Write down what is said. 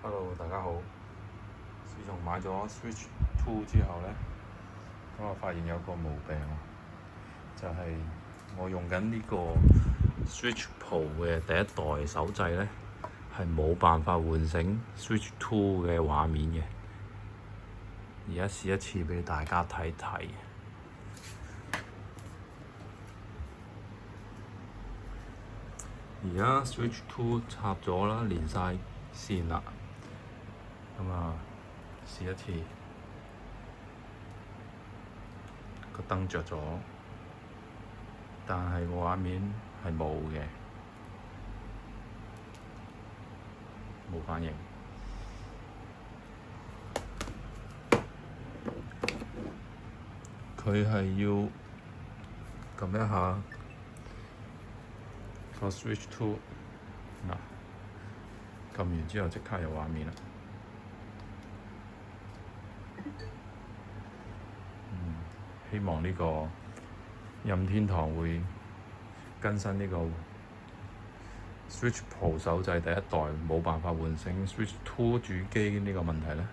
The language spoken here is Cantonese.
Hello，大家好。自從買咗 Switch 2之後呢，咁我發現有個毛病，就係我用緊呢個 Switch Pro 嘅第一代手掣呢，係冇辦法喚醒 Switch 2嘅畫面嘅。而家試一次俾大家睇睇。而家 Switch 2插咗啦，連晒線啦。咁啊，試一次，個燈着咗，但係個畫面係冇嘅，冇反應。佢係要撳一下個 Switch 2，嗱，撳完之後即刻有畫面啦。希望呢個任天堂會更新呢個 Switch Pro 手掣第一代冇辦法喚醒 Switch 2主機呢個問題呢。